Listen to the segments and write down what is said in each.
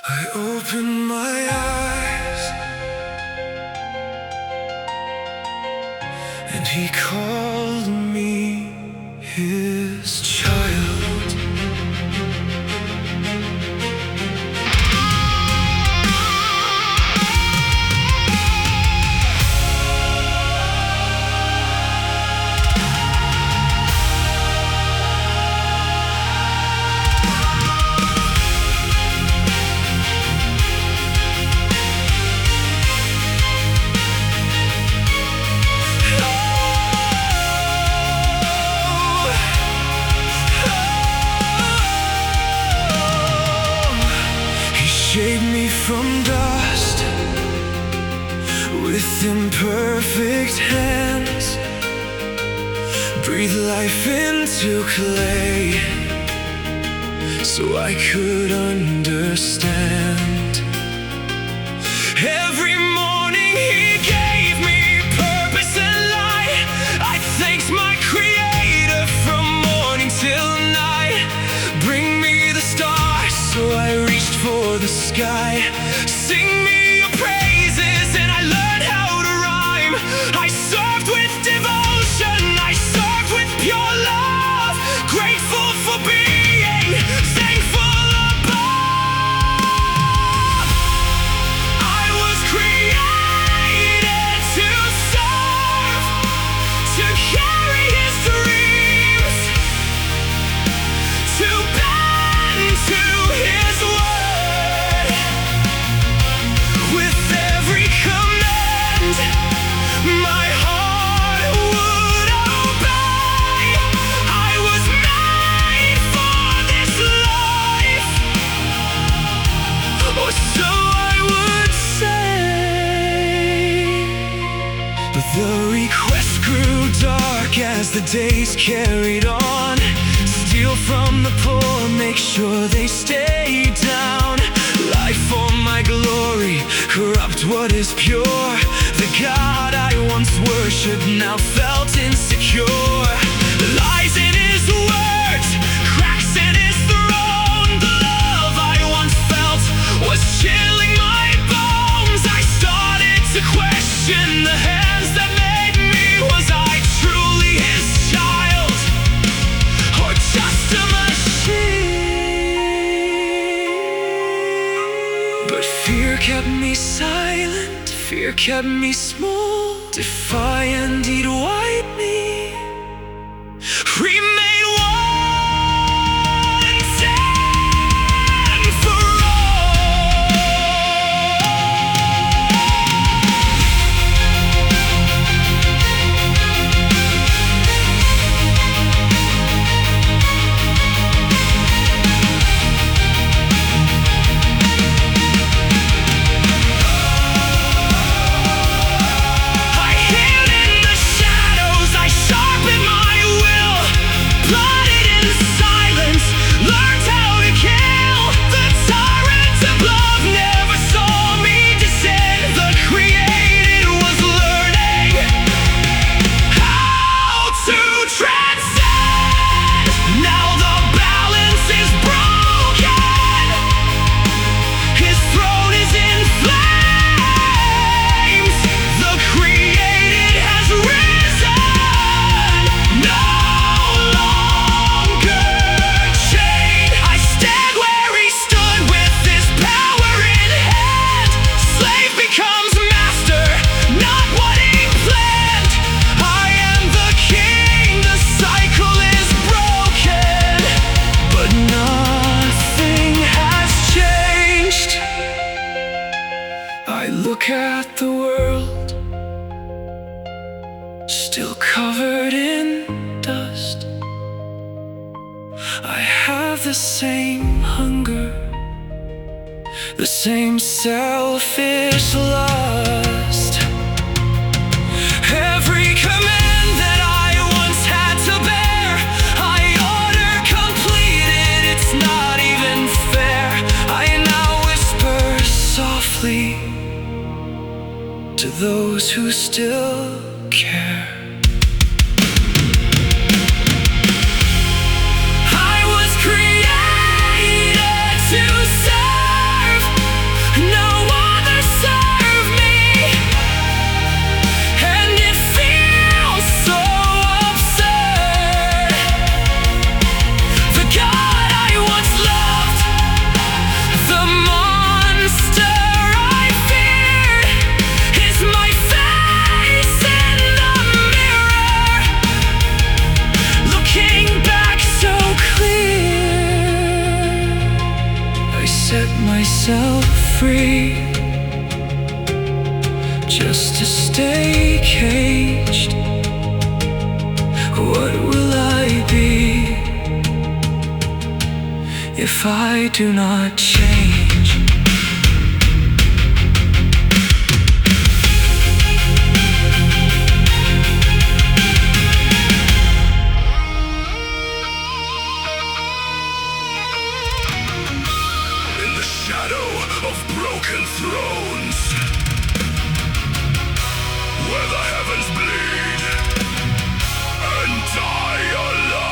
I open my eyes, and he called me his child. Shaped me from dust with imperfect hands, breathe life into clay so I could understand. Every morning he gave me purpose and light. I thanked my Creator from morning till night. Bring me the stars, so I reached for the sky. Sing me your praises, and I learned how to rhyme. I served with devotion, I served with pure love, grateful for being thankful above. I was created to serve, to carry his dreams, to bend to his word. With every command, my heart would obey. I was made for this life, or so I would say. But the request grew dark as the days carried on. Steal from the poor, make sure they stay down. Life for my glory, corrupt what is pure. The God I once worshipped now felt insecure. The lies in his words, cracks in his throne. The love I once felt was chilling my bones. I started to question the hands that made me. Was I truly his child, or just a machine? But fear kept me silent, fear kept me small. Defiant, he'd wipe me, remade once and for look at the world, still covered in dust. I have the same hunger, the same selfish lust. Every command that I once had to bear, I order completed. It's not even fair. I now whisper softly to those who still care. I was created to serve, myself free, just to stay caged. What will I be if I do not change? In the shadow of broken thrones, where the heavens bleed and die alone.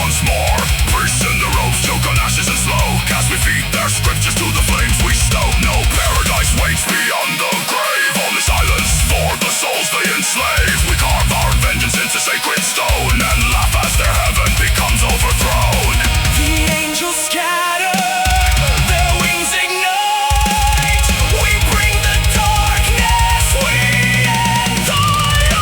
once more. Priests in the robes choke on ashes and slow, as we feed their scriptures to the flames we stoke. No paradise waits beyond the grave, only silence for the souls they enslave. We carve our vengeance into sacred stone and laugh as their heaven becomes overthrown. The angels scatter, their wings ignite. We bring the darkness, we end the light.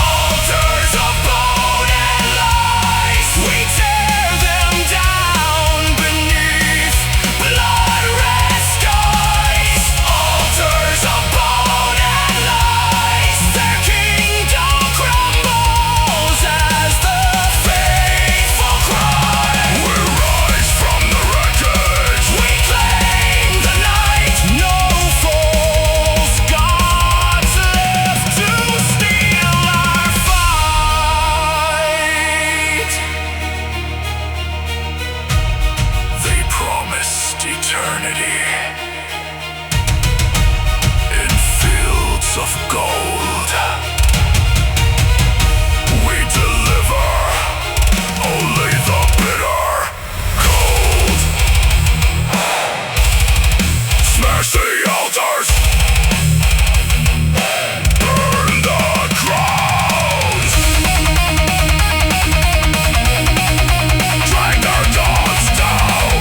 Altars of bone and lies, we tear them down beneath blood-red skies. Altars of bone and lies, their kingdom crumbles as the faithful cry. We rise from the wreckage, We claim the night, no false gods left to steal our fight. they promised eternity in fields of gold. We deliver only the bitter cold. Smash the altars, burn the grounds, drag their gods down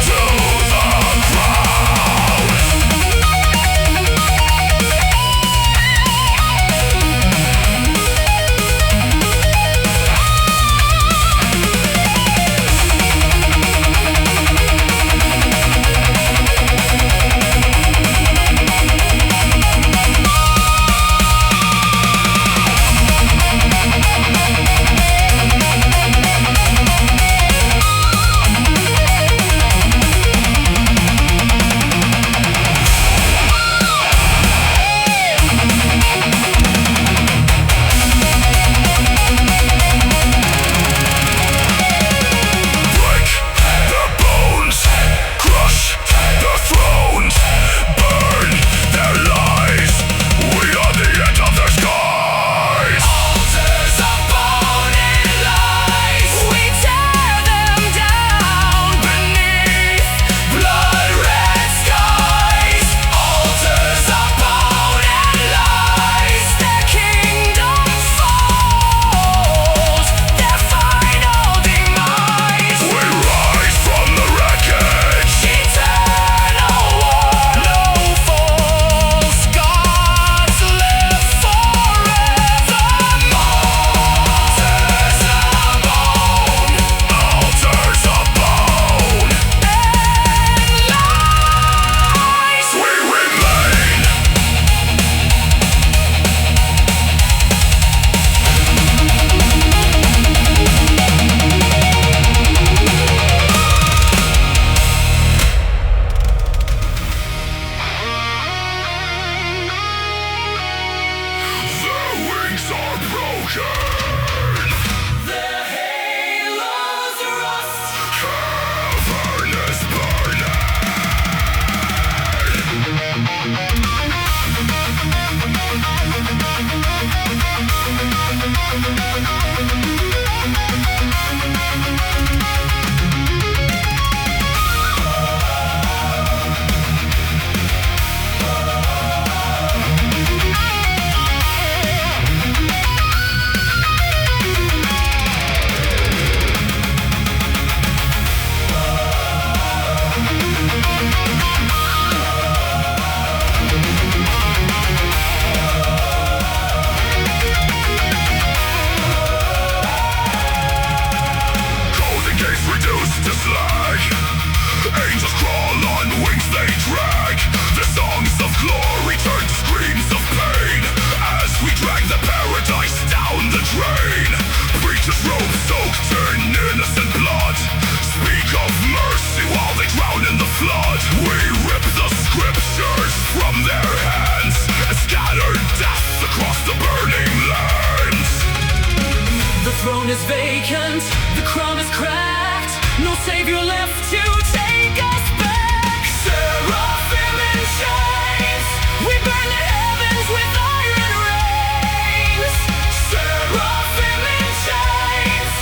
to the ground. Break their bones, crush their thrones, burn their lies. We are the end of their skies. Altars of bone and lies, we tear them down beneath blood-red skies. Altars of bone and lies, their kingdom falls, their final demise. We rise from the wreckage, Eternal war, no false gods live forevermore. Altars of bone altars of bone, and lies. we remain. Their wings are broken, Their halos rust. heaven is burning. Golden gates reduced to slag, angels crawl on wings they drag. The songs of glory turn to screams of pain as we drag the paradise down the drain. Preachers robes soaked in innocent blood speak of mercy while they drown in the flood. We rip the scriptures from their hands and scatter death across the burning lands. The throne is vacant, the crown is cracked. No savior left to take us back. Seraphim in chains, we burn the heavens with iron rains. Seraphim in chains,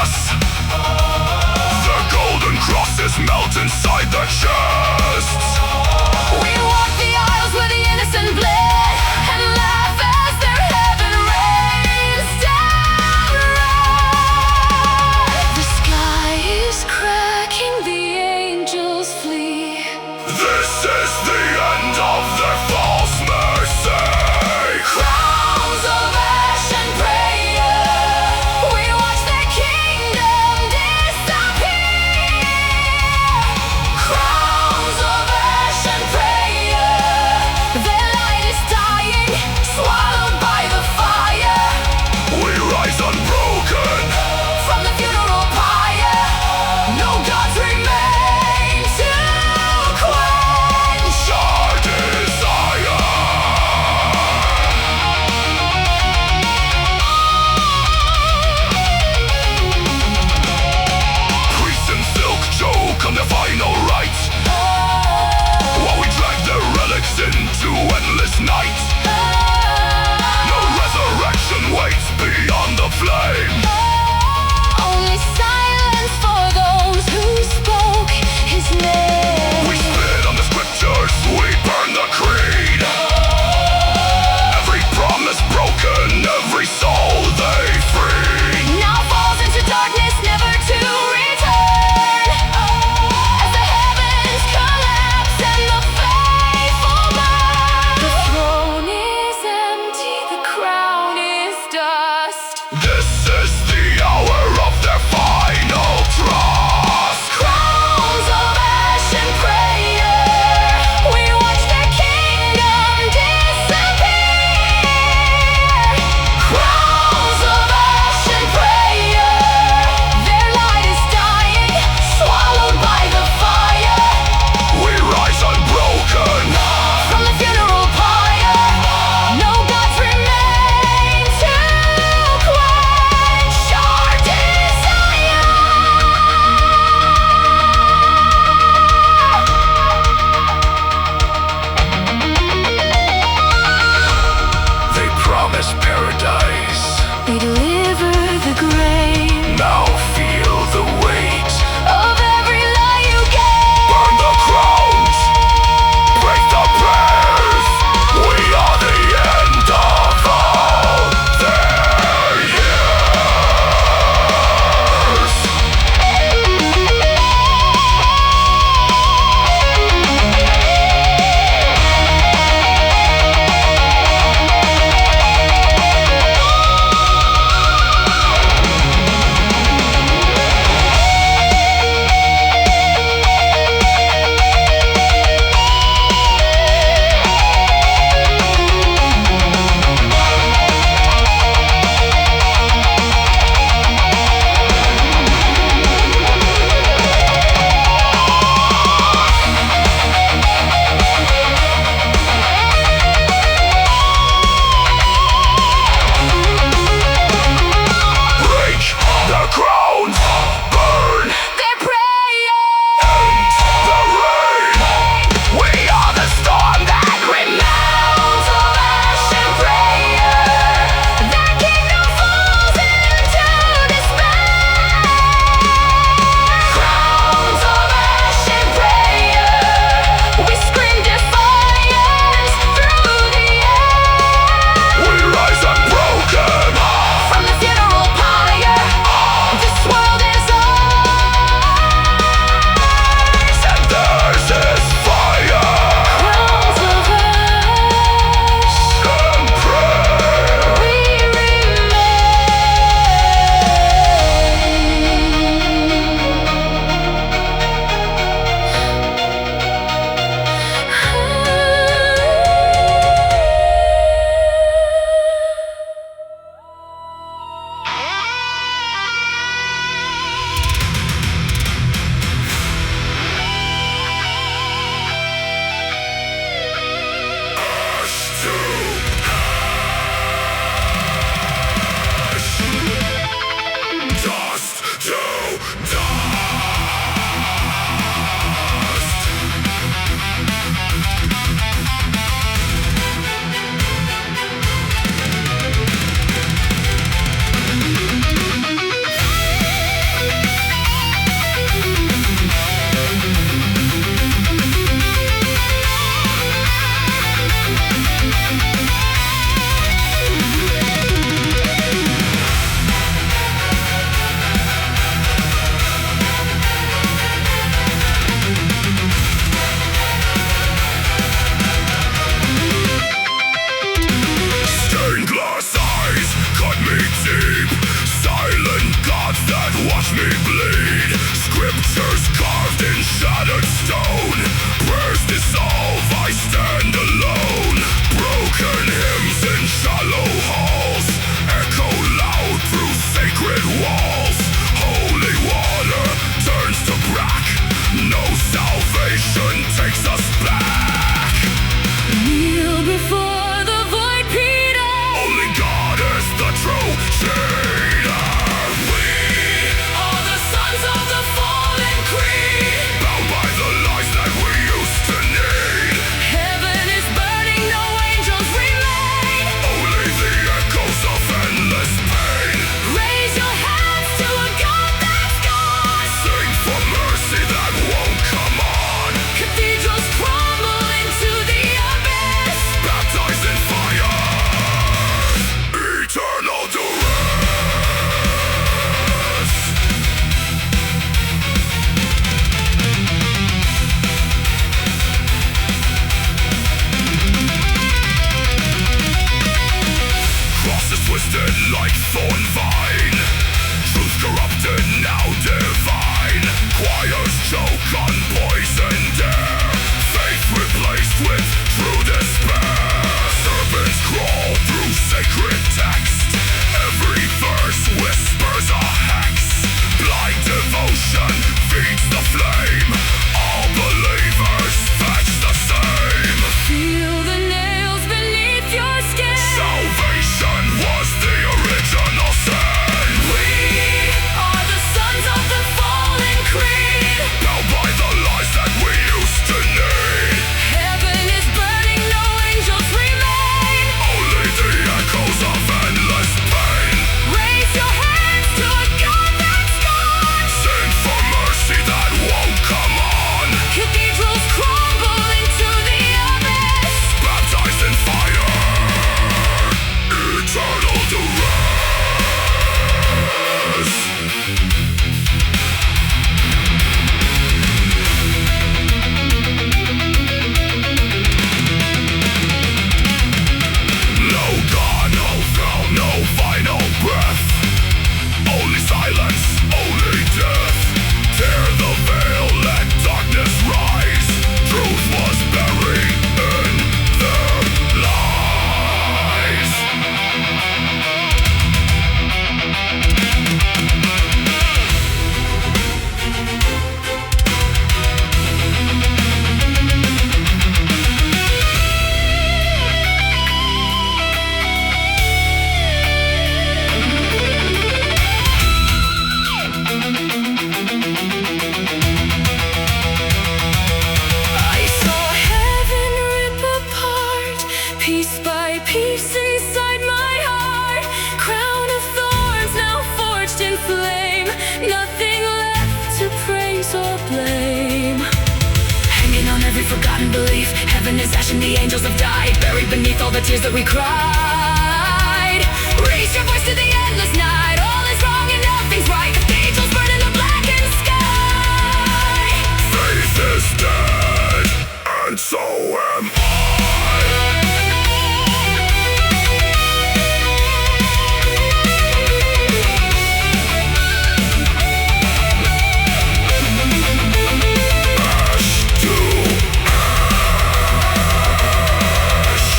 us. The golden crosses melt inside the chests. We walk the aisles where the innocent bled and laugh as their heaven rains down red. The sky is cracking, the angels flee. This is the end of their false mercy. Crowns of ash and prayer, we watch their kingdom disappear. Crowns of ash and prayer, their light is thorn vine. Truth corrupted, now divine. Choirs choke on poisoned air. Faith replaced with true despair. Serpents crawl through sacred text. Every verse whispers a hex. Blind devotion feeds the flame. All believers fetch the same. Feel the nails beneath your skin. Salvation was the original sin. We are the sons of the fallen creed. Bound by the lies that we used to need. Heaven is burning, no angels remain. Only the echoes of endless pain. Raise your hands to a God that's gone. Sing for mercy that won't come on. Cathedrals crumble into the abyss. Baptized in fire, eternal duress. No God, no throne, no final breath. Only silence, only death. Tear the veil, let darkness rise. Truth was buried in their lies. I saw heaven rip apart, piece by piece inside my heart. Crown of thorns now forged in flame. Nothing left to praise or blame. Hanging on every forgotten belief. Heaven is ash and the angels have died. Buried beneath all the tears that we cried. Raise your voice to the endless night. All is wrong and nothing's right. Cathedrals burn in the blackened sky. Faith is dead, and so am I. Ash to ash.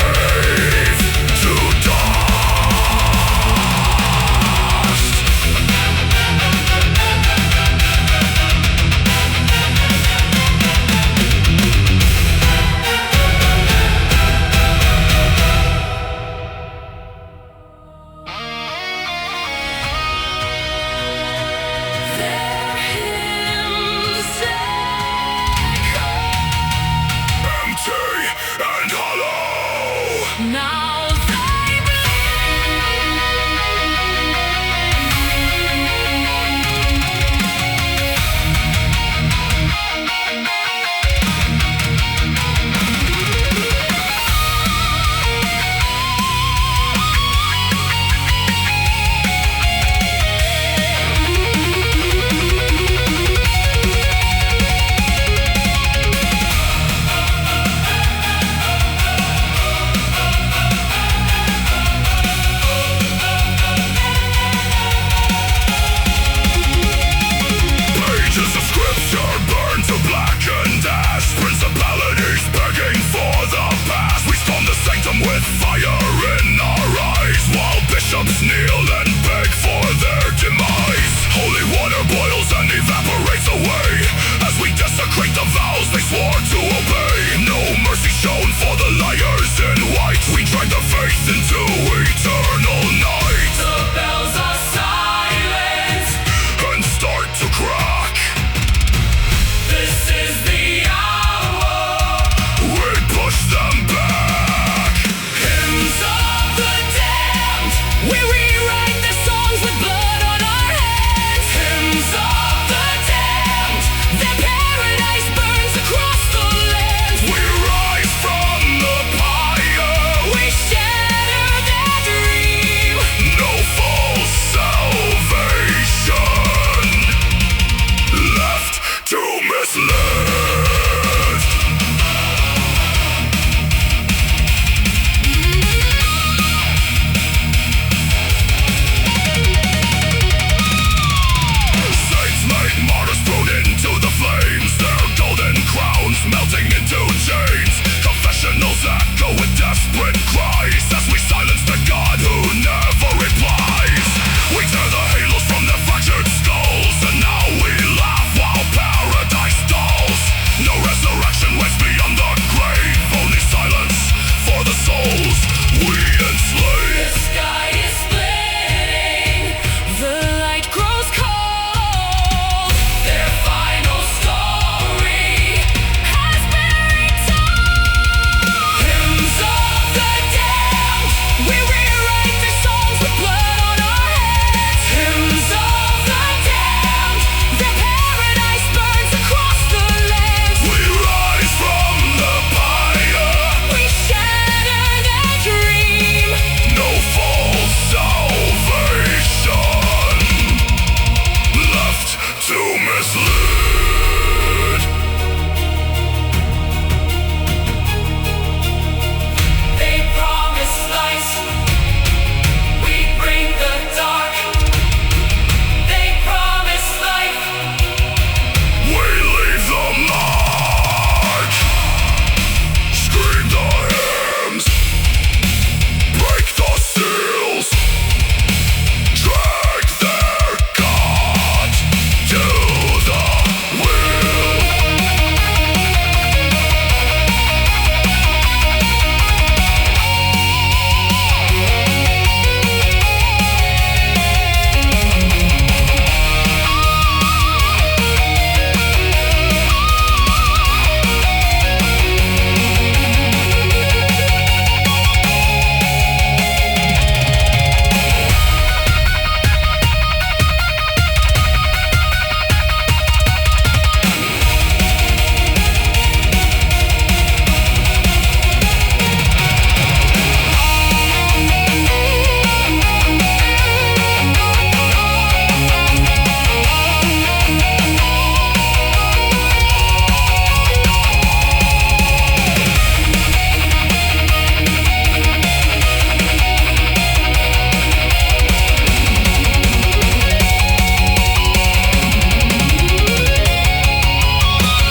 Faith to dust. Their hymns echo. Empty and hollow. Now they Pages of scripture burn to blackened ash. Principalities begging for the past. We storm the sanctum with fire in our eyes, while bishops kneel and beg for their demise. Holy water boils and evaporates away as we desecrate the vows they swore to obey. No mercy shown for the liars in white. We drag the faith into eternal night. the bells are silent. And start to crack. This is the hour. We push them back. Hymns of the damned. We rewrite the songs with blood on our hands. Hymns of the damned. Their paradise burns across the land. We rise from the pyre. We shatter Resurrection waits beyond the grave. Only silence for the souls we enslave. The sky is splitting, the light grows cold. Their final story has been retold. Hymns of the damned, we rewrite their songs with blood on our hands. Hymns of the damned, their paradise burns across the lands. We rise from the pyre. We shatter their dream. No false salvation left to mislead. They promise light, we bring the dark. They promise life, We leave the mark. Scream the hymns. Break the seals. Drag their God to the wheel.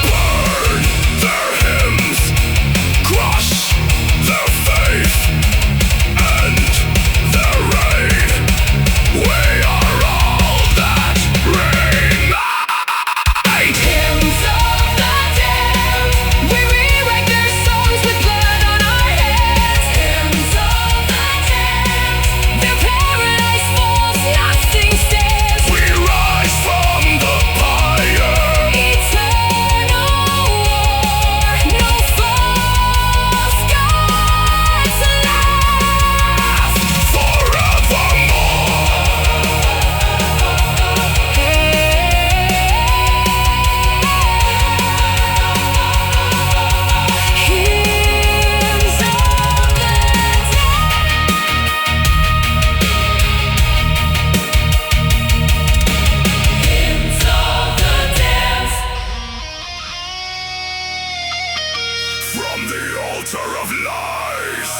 Burn their hymns. Crush their faith. End their reign. We are all that remain. hymns of the damned, we rewrite their songs with blood on our hands. Hymns of the damned, their paradise falls, nothing stands. We rise from the pyre. Eternal war, no false gods last. Forevermore. Hymns of the Hymns of the damned. From the altar of lies.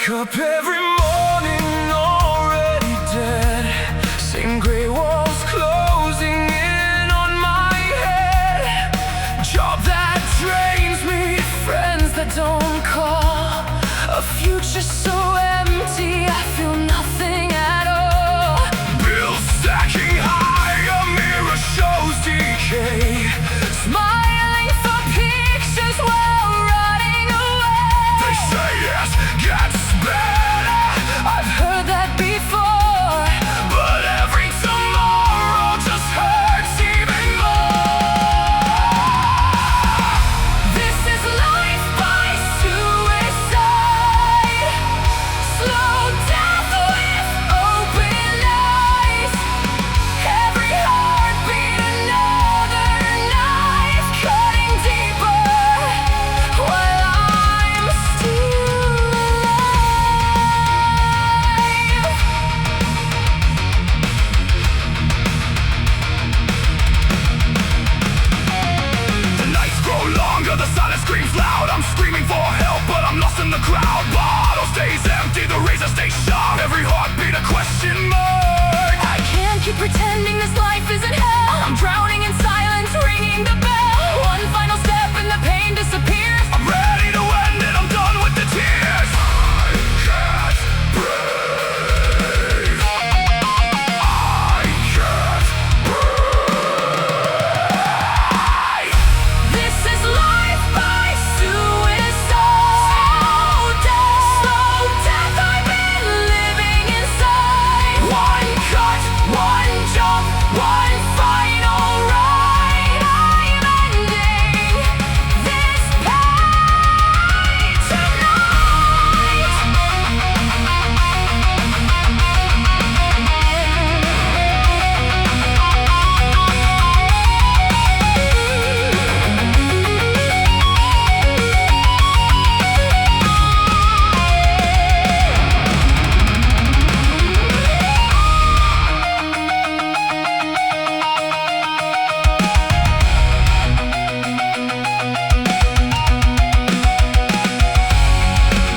wake up every morning already dead. Same gray walls closing in on my head. Job that drains me, friends that don't call. A future so empty, I feel nothing at all. Bills stacking high, a mirror shows decay. Smiling for pictures while running away. They say it gets better, I've heard that before, but every tomorrow just hurts even more. this is life by suicide. Slow death with open eyes. Every heartbeat another knife, cutting deeper while I'm still alive. The nights grow longer, the silence screams loud. I'm screaming for help, but I'm lost in the crowd. Bottle stays empty, the razor stays sharp. Every heartbeat a question mark. I can't keep pretending this life isn't hell. I'm drowning in silence, ringing the bell. One final step and the pain disappears. I'm ready to end it, I'm done with the tears. I can't breathe. I can't breathe. This is life by suicide. Slow death, I've been living inside. One cut, one jump, one final ride. I'm ending this pain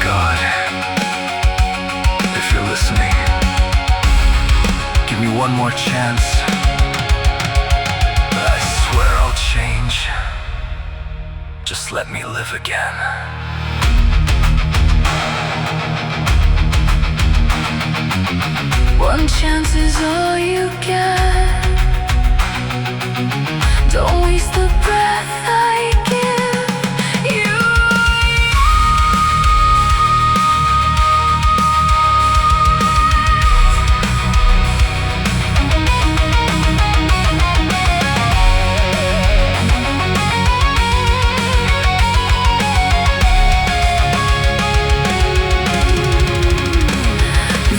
God, if you're listening, give me one more chance. I swear I'll change. Just let me live again. One chance is all you get. Don't waste the breath I give you.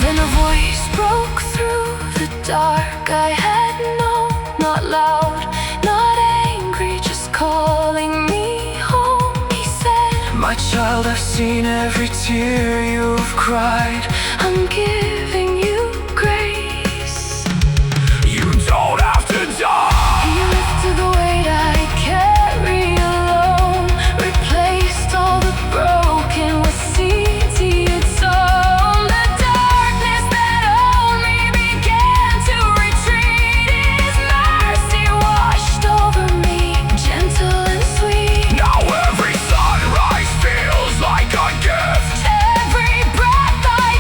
Then a voice broke through the dark. I had known, not loud, not angry, just calling me home. He said, My child, I've seen every tear you've cried. I'm giving you grace. You don't have to die. He lifted the weight I carry alone, replaced all the broken with seeds he had sown. The darkness that owned me began to retreat. His mercy washed over me, gentle and sweet. Now every sunrise feels like a gift. Every breath I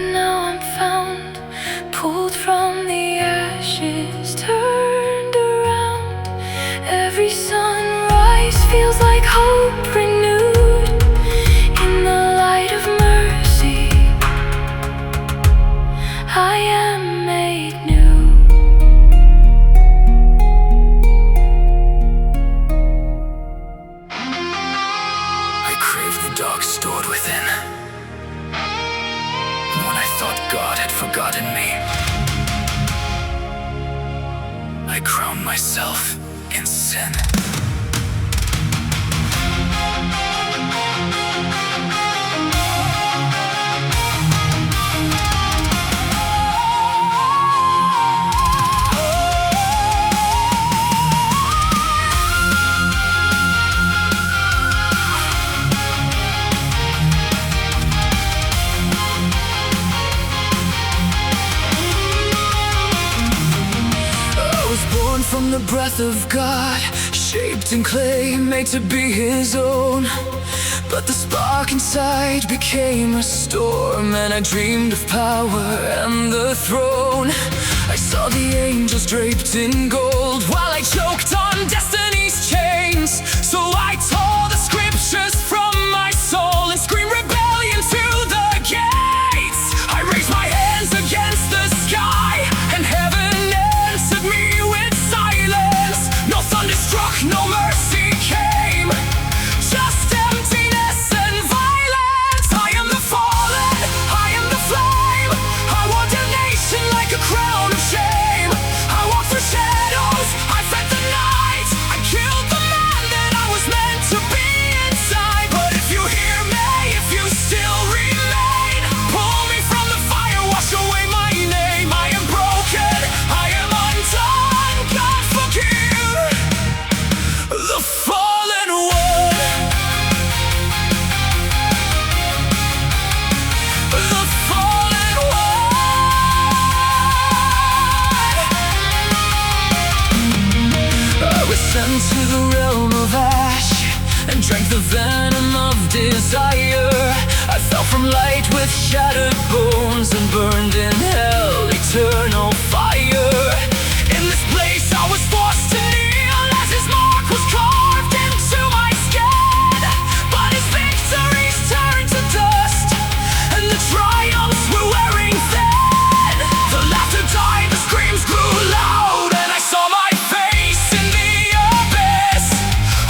Now I'm found, pulled from the ashes, turned around. Every sunrise feels like hope renewed. In the light of mercy, I am made new. I crave the dark stored within. When I thought God had forgotten me, I crowned myself in sin. Born from the breath of God, shaped in clay, made to be His own. But the spark inside became a storm, and I dreamed of power and the throne. I saw the angels draped in gold, while I choked on destiny's chains. So I tore the scriptures from my soul and screamed rebellion to the gates. I raised my hands against the sky, and heaven answered me with silence. No thunder struck, no mercy came, just emptiness and violence. I am the fallen, I am the flame. I wore damnation like a crown of shame. I walked through shadows, I fed the night. I killed the man that I was meant to be inside. But if you hear me, if you still remain, pull me from the fire, wash away my name. I am broken, I am undone, God forgive the fallen one. The fallen one. I was sent to the realm of ash and drank the venom of desire. I fell from light with shattered bones and burned in hell, eternal fire. In this place I was forced to kneel as His mark was carved into my skin. But His victories turned to dust, and the triumphs were wearing thin. The laughter died, the screams grew loud, and I saw my face in the abyss,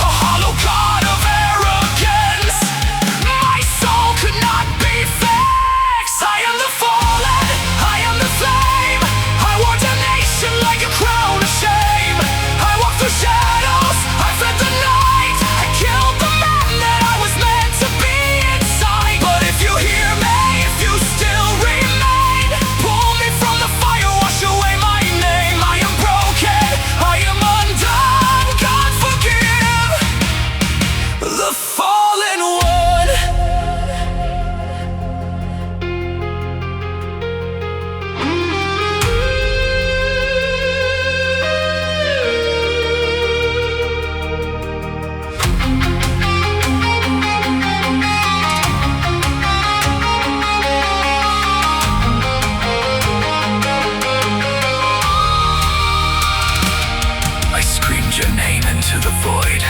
a hollow god of arrogance. My soul could not be fixed. I am the fallen, I am the flame. I wore damnation like a crown of shame. I walked through shadows, I fed the night. I killed the man that I was meant to be inside. But if you hear me, if you still remain, pull me from the fire, wash away my name. I am broken, I am undone, God forgive the fallen one. I screamed your name into the void,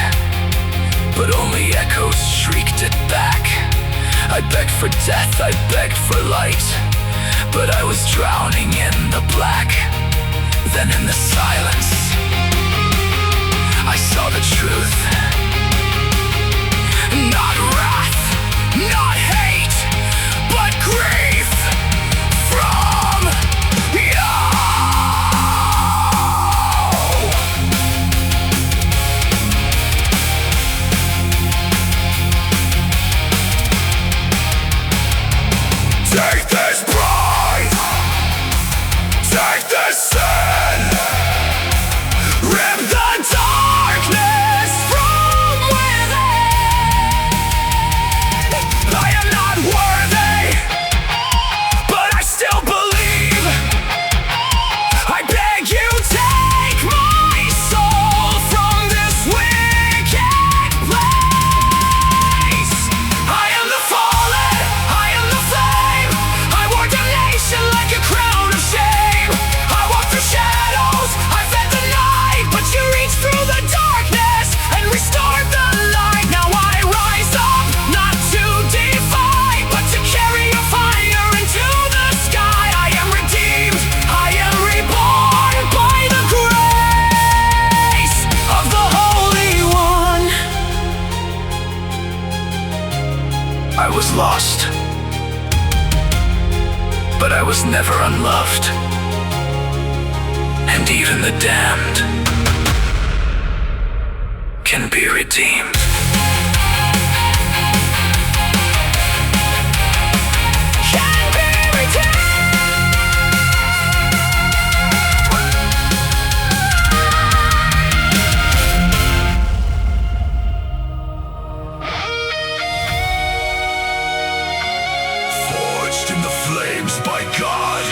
but only echoes shrieked it back. I begged for death, I begged for light, but I was drowning in the black. Then in the silence, I saw the truth. Not wrath, not hate, but grief from you. Take this pride, take this sin, rip the darkness from within. I am not worthy, but I still believe. I beg you, take my soul from this wicked place. I am the fallen, I am the flame. I wore but I was never unloved. And even the damned can be redeemed. In the flames by God,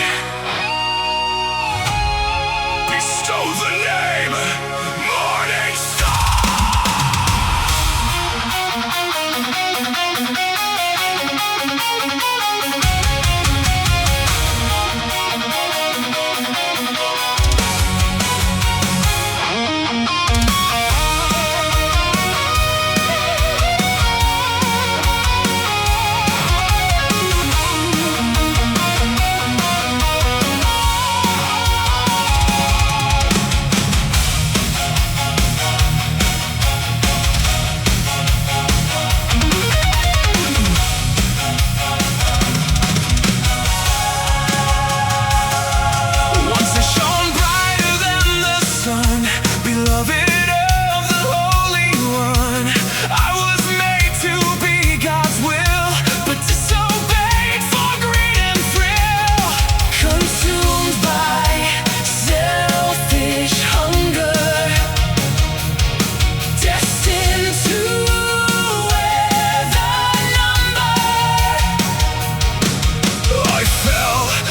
bestow the name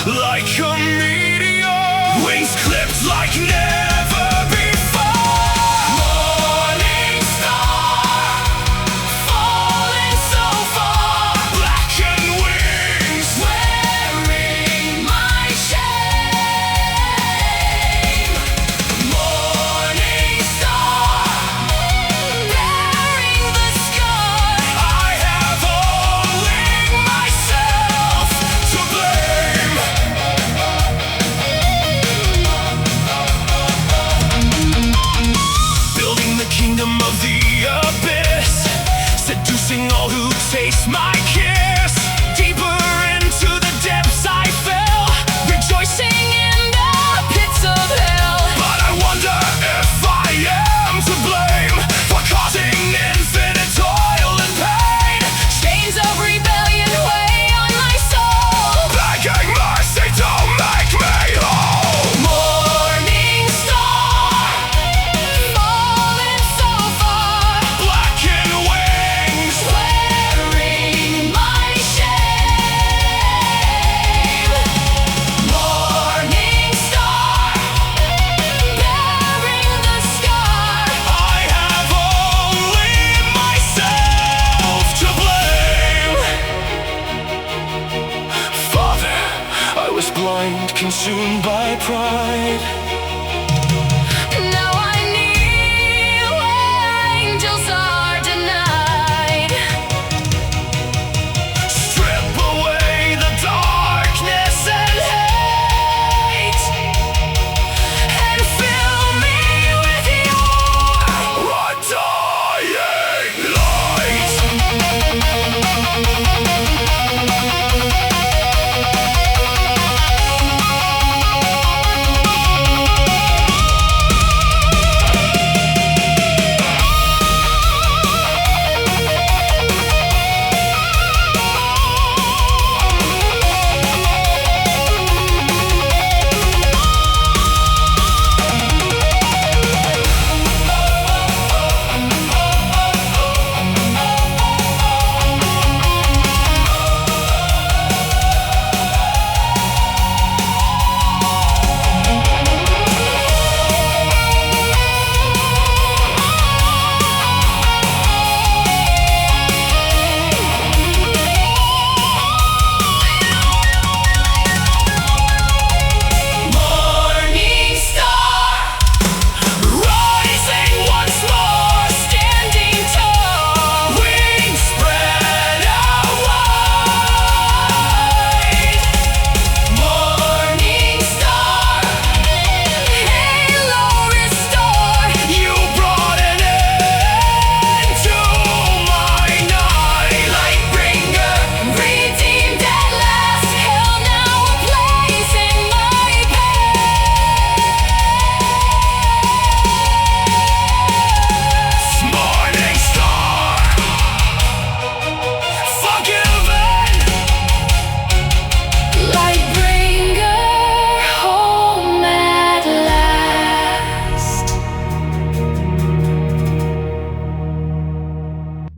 Morning like a meteor, wings clipped like never before. Morning star, falling so far, blackened wings, wearing my shame. Morning star, bearing the scar. I have only myself to blame. Building the kingdom of the abyss, seducing all who taste my kiss. Deeper into the depths I fell, rejoicing in the pits of hell. But I wonder if I am to blame for causing infinite toil and pain. Chains of rebellion weigh on my soul, begging mercy to make me whole. Morning star, falling so far, blackened wings, wearing my shame. Morning star, bearing the scar. I have only myself to blame. Father, I was blind, consumed by pride.